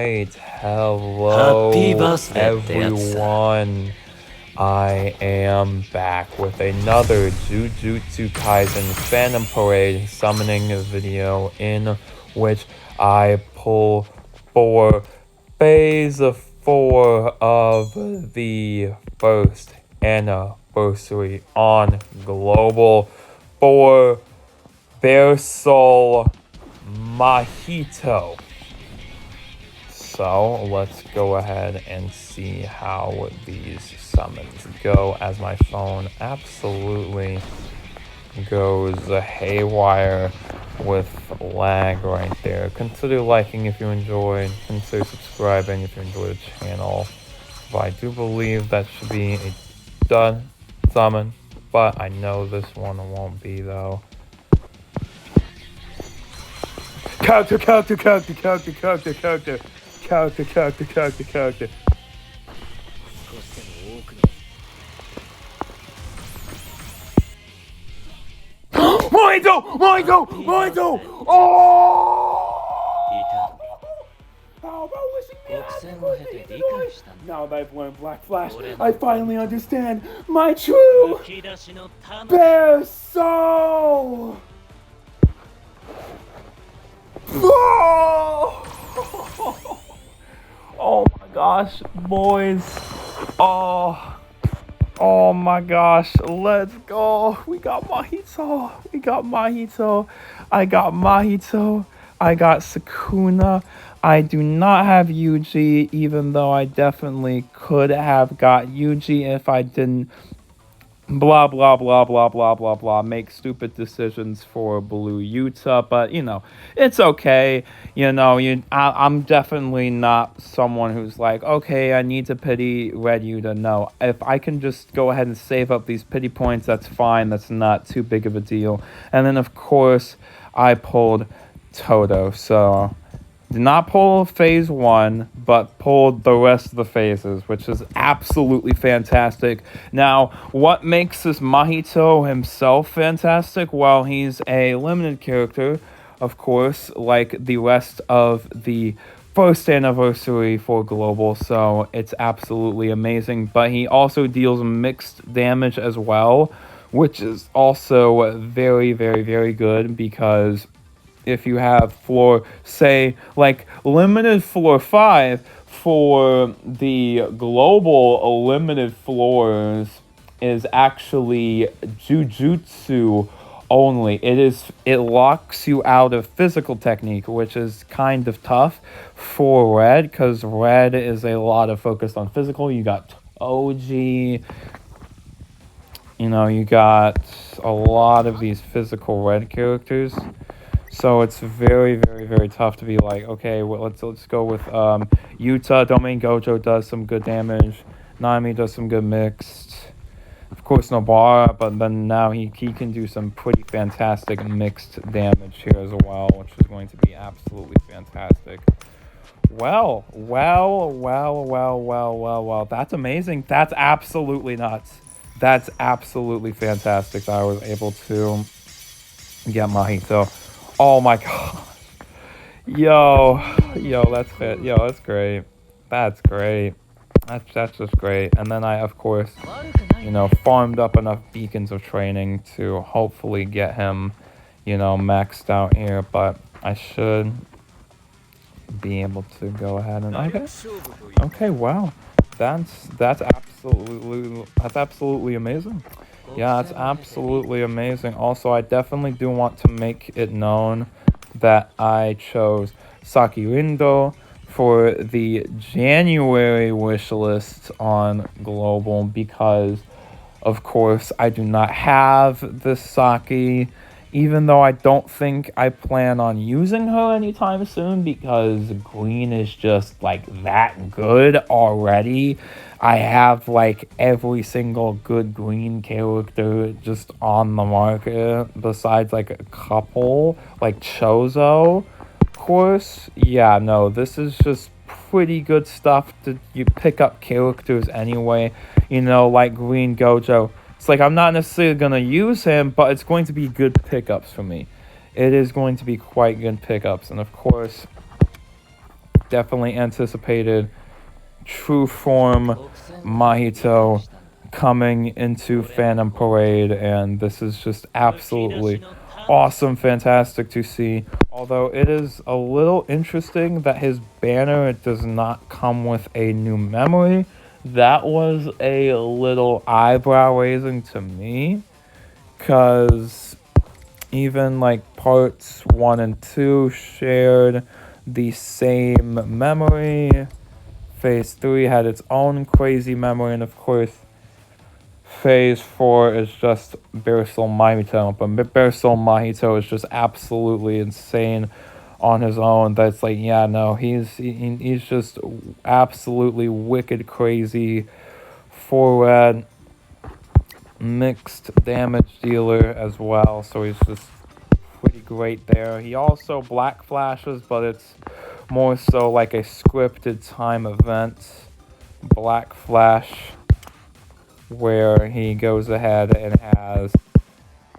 Alright, hello everyone. I am back with another Jujutsu Kaisen Phantom Parade summoning video in which I pull for phase 4 of the first anniversary on Global for Bear Soul Mahito. So let's go ahead and see how these summons go, as my phone absolutely goes haywire with lag right there. Consider liking if you enjoyed, consider subscribing if you enjoy the channel. But I do believe that should be a done summon, but I know this one won't be though. Character. Mahito! Oh! How about wishing me a happy birthday, now that I've learned Black Flash, I finally understand my true Bear Soul! Oh my gosh, boys. Oh my gosh, let's go. We got Mahito. I got Mahito. I got Sukuna. I do not have Yuji, even though I definitely could have got Yuji if I didn't blah make stupid decisions for Blue Utah. But it's okay. I'm definitely not someone who's like, okay, I need to pity Red Utah. No, if I can just go ahead and save up these pity points, that's fine. That's not too big of a deal. And then of course I pulled Toto. So did not pull phase 1, but pulled the rest of the phases, which is absolutely fantastic. Now, what makes this Mahito himself fantastic? Well, he's a limited character, of course, like the rest of the first anniversary for Global, so it's absolutely amazing. But he also deals mixed damage as well, which is also very, very, very good, because if you have floor, say, like limited floor 5, for the global limited floors is actually Jujutsu only. It locks you out of physical technique, which is kind of tough for Red, because Red is a lot of focused on physical. You got Oji, you got a lot of these physical Red characters. So it's very, very, very tough to be like, okay, well, let's go with Utah. Domain Gojo does some good damage. Nami does some good mixed. Of course, Nobara, but then now he can do some pretty fantastic mixed damage here as well, which is going to be absolutely fantastic. Well. That's amazing. That's absolutely nuts. That's absolutely fantastic that I was able to get Mahito. Oh my god. Yo, that's it. Yo, that's great. That's great. That's just great. And then I, of course, farmed up enough beacons of training to hopefully get him, maxed out here. But I should be able to go ahead and okay, wow. That's absolutely amazing. Yeah, it's absolutely amazing. Also, I definitely do want to make it known that I chose Sakirindo for the January wish list on Global, because, of course, I do not have this Saki, even though I don't think I plan on using her anytime soon, because green is just like that good already. I have like every single good green character just on the market, besides like a couple, like Chozo, of course. Yeah, no, this is just pretty good stuff to you pick up characters anyway, like Green Gojo. It's like I'm not necessarily going to use him, but it's going to be good pickups for me. It is going to be quite good pickups. And of course, definitely anticipated true form Mahito coming into Phantom Parade, and this is just absolutely awesome, fantastic to see. Although it is a little interesting that his banner does not come with a new memory. That was a little eyebrow raising to me, because even like parts 1 and 2 shared the same memory. Phase 3 had its own crazy memory, and of course Phase 4 is just Bare Soul Mahito, but Bare Soul Mahito is just absolutely insane on his own. That's like, yeah, no, he's just absolutely wicked crazy. 4-red mixed damage dealer as well, so he's just pretty great there. He also black flashes, but it's more so like a scripted time event black flash, where he goes ahead and has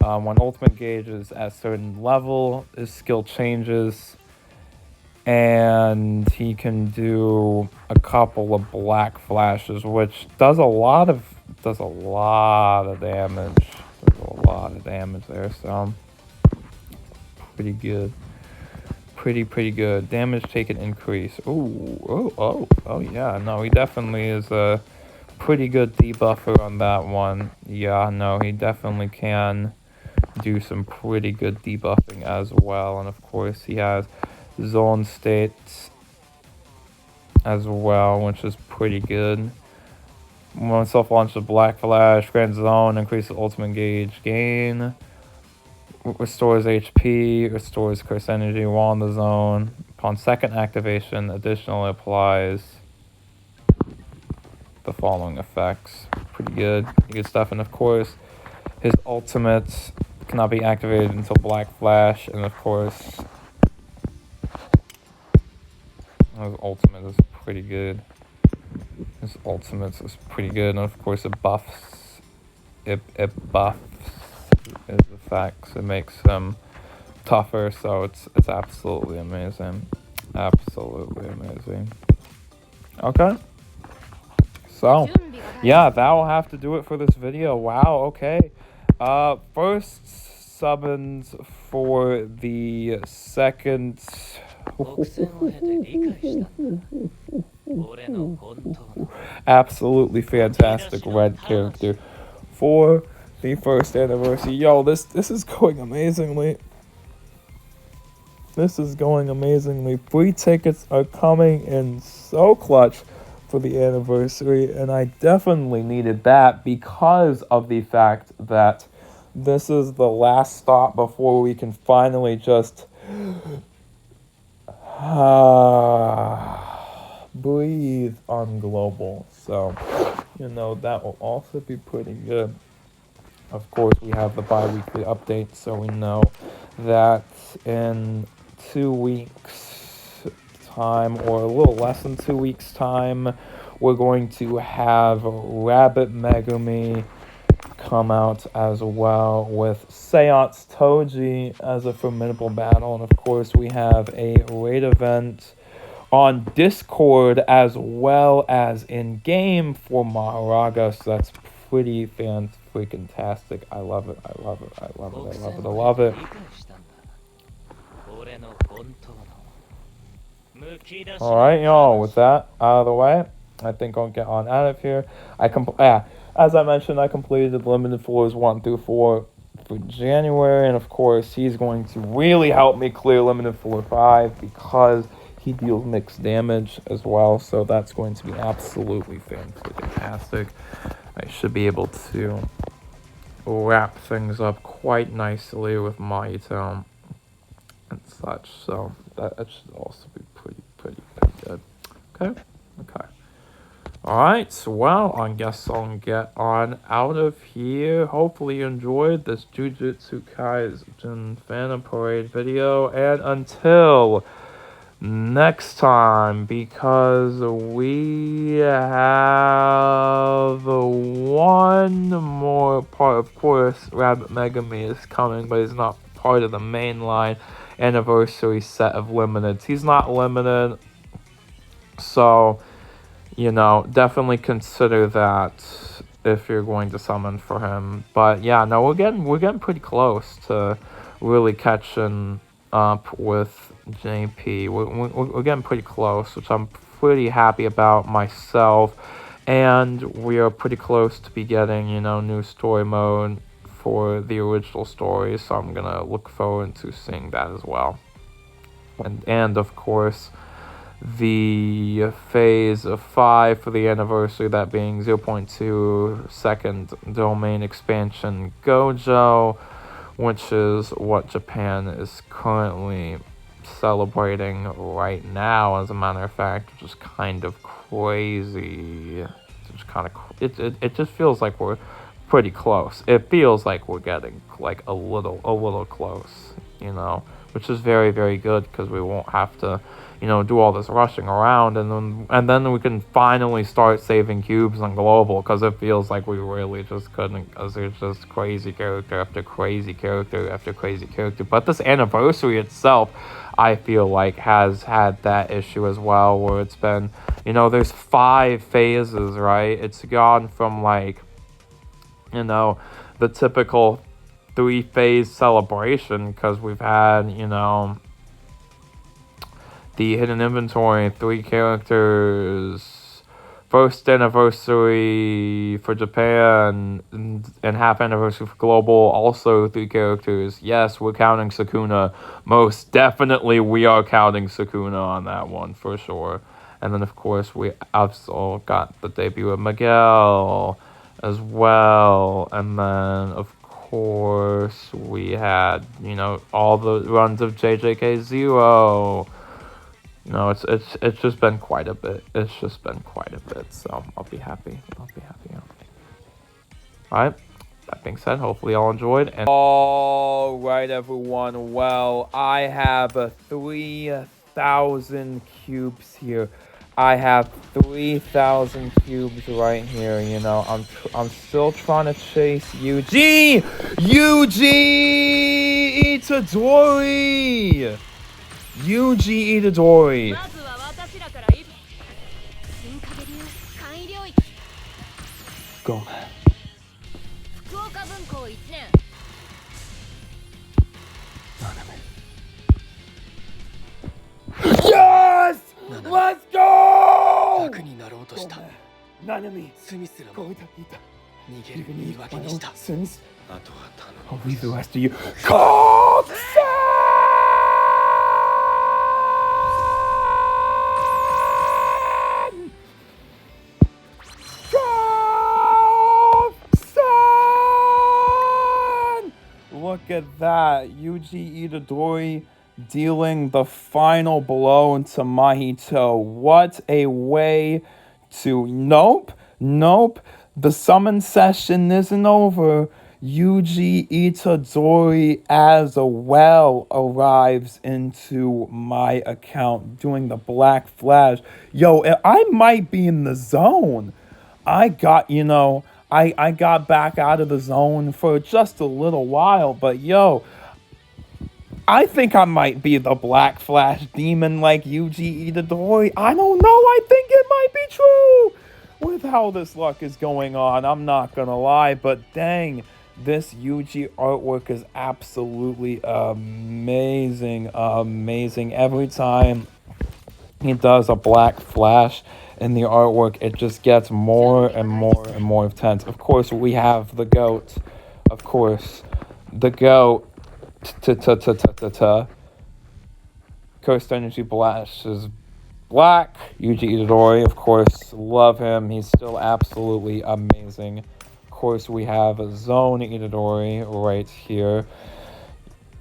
when ultimate gauge is at a certain level, his skill changes, and he can do a couple of black flashes, which does a lot of damage. Does a lot of damage there, so pretty good. Pretty good. Damage taken increase. Oh yeah, no, he definitely is a pretty good debuffer on that one. Yeah, no, he definitely can do some pretty good debuffing as well. And of course he has zone states as well, which is pretty good. When self-launch the Black Flash, Grand Zone, increases ultimate gauge gain, restores HP, restores curse energy while in the zone. Upon second activation, additionally applies the following effects. Pretty good stuff. And of course, his ultimate cannot be activated until Black Flash, and of course, his ultimate is pretty good. His ultimate is pretty good, and of course, it buffs his effects. It makes him tougher, so it's absolutely amazing. Absolutely amazing. Okay. So, yeah, that will have to do it for this video. Wow, okay. First summons for the second... absolutely fantastic red character for the first anniversary. Yo, this is going amazingly. This is going amazingly. Free tickets are coming in so clutch for the anniversary, and I definitely needed that because of the fact that this is the last stop before we can finally just breathe on global. So, you know, that will also be pretty good. Of course, we have the bi-weekly update, so we know that in 2 weeks time, or a little less than 2 weeks time, we're going to have Rabbit Megumi come out as well with Seance Toji as a formidable battle. And of course, we have a raid event on Discord as well as in game for Maharaga, so that's pretty fan-freaking-tastic. I love it. Alright, y'all, with that out of the way, I think I'll get on out of here. As I mentioned, I completed limited floors 1 through 4 for January, and of course, he's going to really help me clear limited floor 5 because he deals mixed damage as well, so that's going to be absolutely fantastic. I should be able to wrap things up quite nicely with Mahito and such, so that should also be pretty good. Okay. Alright, well, I guess I'll get on out of here. Hopefully you enjoyed this Jujutsu Kaisen Phantom Parade video, and until next time, because we have one more part. Of course, Rabbit Megami is coming, but he's not part of the mainline anniversary set of limiteds. He's not limited. So, definitely consider that if you're going to summon for him. But yeah, no, we're getting pretty close to really catching up with JP. We're getting pretty close, which I'm pretty happy about myself. And we are pretty close to be getting, new story mode for the original story. So I'm gonna look forward to seeing that as well. And of course, the phase of 5 for the anniversary, that being 0.2 second domain expansion Gojo, which is what Japan is currently celebrating right now, as a matter of fact, which is kind of crazy. It just feels like we're pretty close. It feels like we're getting like a little close, which is very, very good, because we won't have to do all this rushing around, and then we can finally start saving cubes on global, because it feels like we really just couldn't, because there's just crazy character after crazy character after crazy character. But this anniversary itself, I feel like, has had that issue as well, where it's been, there's 5 phases, right? It's gone from like, the typical 3-phase celebration, because we've had, the hidden inventory, 3 characters, first anniversary for Japan, and half anniversary for global, also 3 characters. Yes, we're counting Sukuna. Most definitely we are counting Sukuna on that one, for sure. And then, of course, we also got the debut of Miguel as well. And then, of course, we had, all the runs of JJK0. It's just been quite a bit. So I'll be happy. Alright, that being said, hopefully y'all enjoyed. And alright, everyone. Well, I have 3,000 cubes here. I have 3,000 cubes right here. I'm still trying to chase Yuji Itadori. Yuji Itadori. Go. Yes! Let's go! Nanami. I'll leave the rest of you. Cold Sun! Look at that. Yuji Itadori dealing the final blow to Mahito. What a way to... Nope. The summon session isn't over. Yuji Itadori as well arrives into my account doing the Black Flash. Yo, I might be in the zone. I got back out of the zone for just a little while, but yo, I think I might be the Black Flash demon like Yuji Itadori. I don't know, I think it might be true. With how this luck is going on, I'm not gonna lie, but dang, this Yuji artwork is absolutely amazing. Every time he does a Black Flash in the artwork, it just gets more and more and more intense. Of course, we have the GOAT. Coast Energy Blast is black. Yuji Itadori, of course, love him. He's still absolutely amazing. Of course, we have Zone Itadori right here.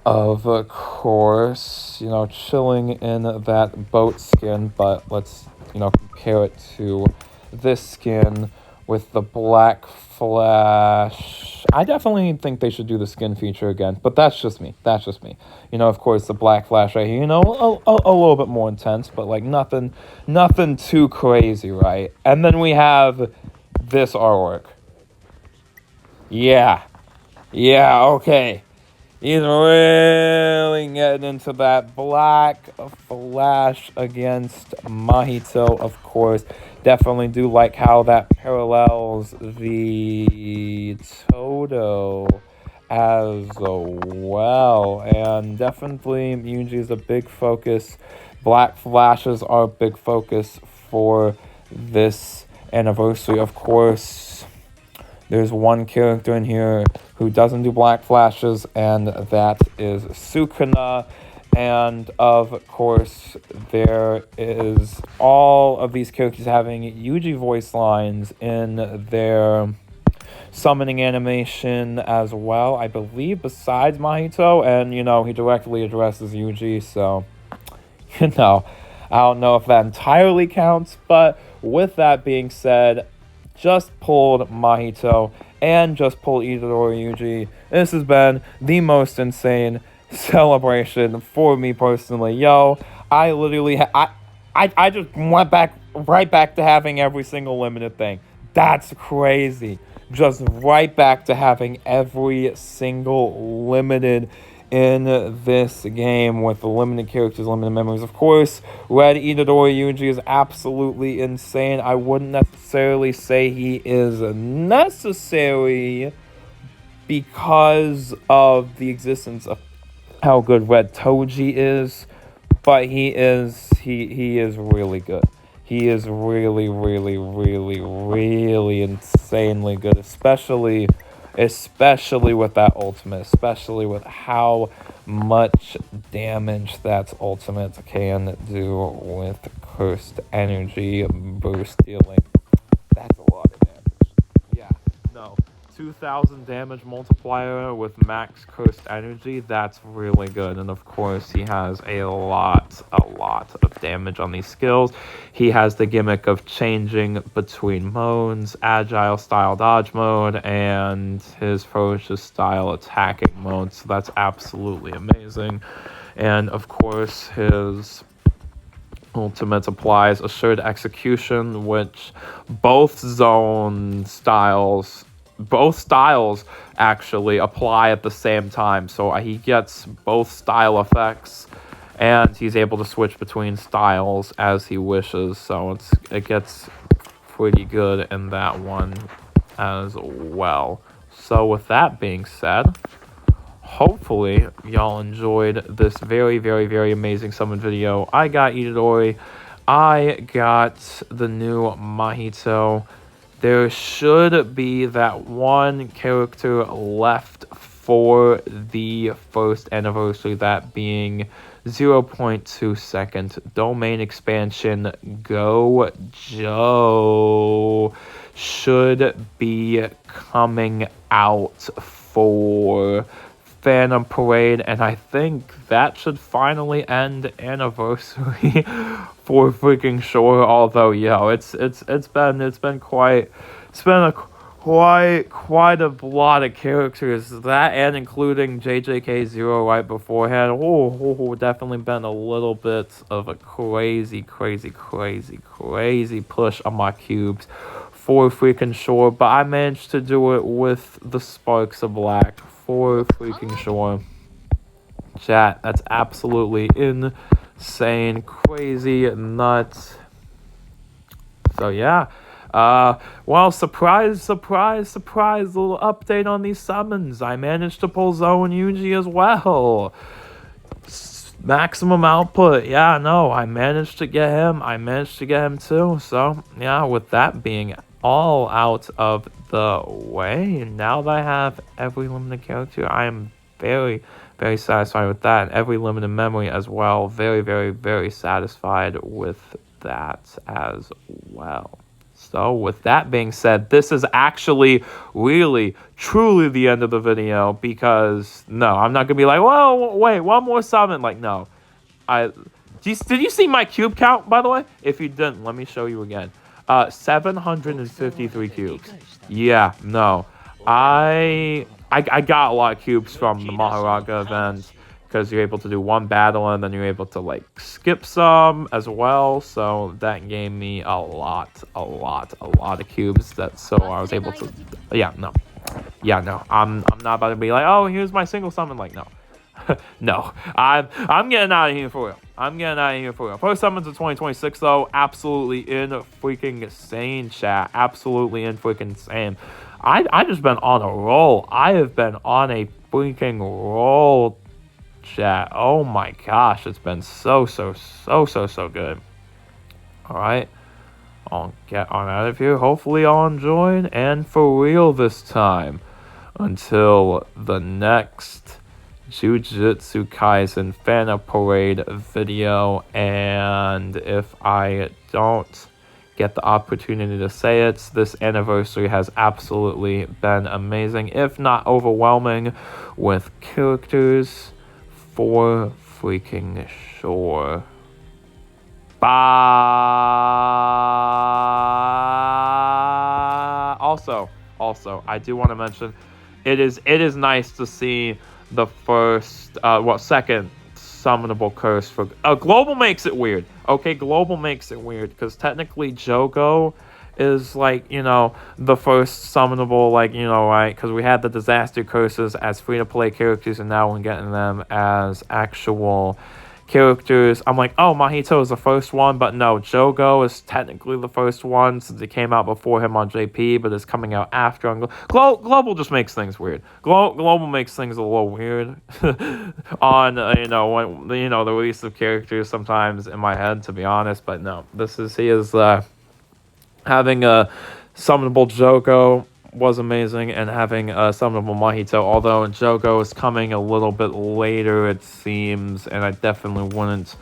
Of course, chilling in that boat skin, but let's, compare it to this skin with the Black Flash. I definitely think they should do the skin feature again, but that's just me. Of course, the Black Flash right here, a little bit more intense, but like nothing too crazy, right? And then we have this artwork. Yeah, okay. He's really getting into that Black Flash against Mahito, of course. Definitely do like how that parallels the Toto as well. And definitely Yuji is a big focus. Black Flashes are a big focus for this anniversary, of course. There's one character in here who doesn't do black flashes, and that is Sukuna. And of course, there is all of these characters having Yuji voice lines in their summoning animation as well, I believe, besides Mahito. And, he directly addresses Yuji, so, I don't know if that entirely counts. But with that being said, just pulled Mahito and just pulled Itadori Yuji. This has been the most insane celebration for me personally. Yo, I literally I just went right back to having every single limited thing. That's crazy. Just right back to having every single limited in this game with the limited characters, limited memories. Of course, Red Itadori Yuji is absolutely insane. I wouldn't necessarily say he is necessary because of the existence of how good Red Toji is, but he is really good. He is really, really, really, really insanely good, especially with that ultimate, especially with how much damage that ultimate can do with cursed energy burst dealing. That's a lot of damage. Yeah, no. 2,000 damage multiplier with max cursed energy, that's really good. And of course, he has a lot of damage on these skills. He has the gimmick of changing between modes, agile style dodge mode, and his ferocious style attacking mode. So that's absolutely amazing. And of course, his ultimate applies assured execution, which both styles actually apply at the same time. So he gets both style effects, and he's able to switch between styles as he wishes. So it gets pretty good in that one as well. So with that being said, hopefully y'all enjoyed this very, very, very amazing summon video. I got Itadori. I got the new Mahito. There should be that one character left for the first anniversary, that being 0.2 second domain expansion. Go Joe should be coming out for Phantom Parade, and I think that should finally end anniversary for freaking sure. Although, it's been quite a lot of characters, that and including JJK0 right beforehand. Definitely been a little bit of a crazy push on my cubes for freaking sure, but I managed to do it with the Sparks of Black for freaking sure. Chat, that's absolutely insane, crazy, nuts. So yeah, well, surprise, little update on these summons. I managed to pull Zoe and Yuji as well. Maximum output, yeah, no, I managed to get him too. So yeah, with that being all out of the way, now that I have every limited character, I am very, very satisfied with that. And every limited memory as well, very, very, very satisfied with that as well. So with that being said, this is actually really, truly the end of the video, because no, I'm not gonna be like, well, wait, one more summon. Like, no, did you see my cube count, by the way? If you didn't, let me show you again. 753 cubes. Yeah, no, I got a lot of cubes from the Maharaga event, because you're able to do one battle and then you're able to like skip some as well. So that gave me a lot of cubes. So I was able to, yeah, no. Yeah, no, I'm not about to be like, oh, here's my single summon. Like, no. No, I'm getting out of here for real. I'm getting out of here for real. First summons of 2026 though, absolutely in freaking insane, chat. Absolutely in freaking insane. I just been on a roll. I have been on a freaking roll, chat. Oh my gosh, it's been so good. All right, I'll get on out of here. Hopefully, I'll enjoy it, and for real this time. Until the next Jujutsu Kaisen Fan Parade video, and if I don't get the opportunity to say it, this anniversary has absolutely been amazing, if not overwhelming, with characters for freaking sure. Bye. Also, I do want to mention, it is nice to see the second summonable curse for global makes it weird. Okay, global makes it weird because technically Jogo is like, the first summonable, like, right? Because we had the disaster curses as free to play characters, and now we're getting them as actual characters. I'm like, oh, Mahito is the first one, but no, Jogo is technically the first one since it came out before him on JP, but it's coming out after on Global. Just makes things weird. Global makes things a little weird on when the release of characters sometimes in my head, to be honest. But no, he is having a summonable Jogo was amazing, and having a summonable Mahito, although Jogo is coming a little bit later, it seems, and I definitely wouldn't,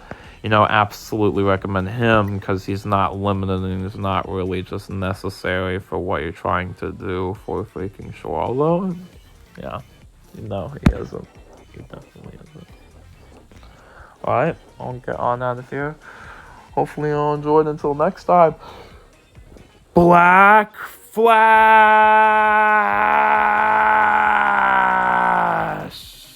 absolutely recommend him because he's not limited and he's not really just necessary for what you're trying to do for freaking sure. Although, yeah, no, he isn't. He definitely isn't. Alright, I'll get on out of here. Hopefully you'll enjoy it until next time. Black Flag!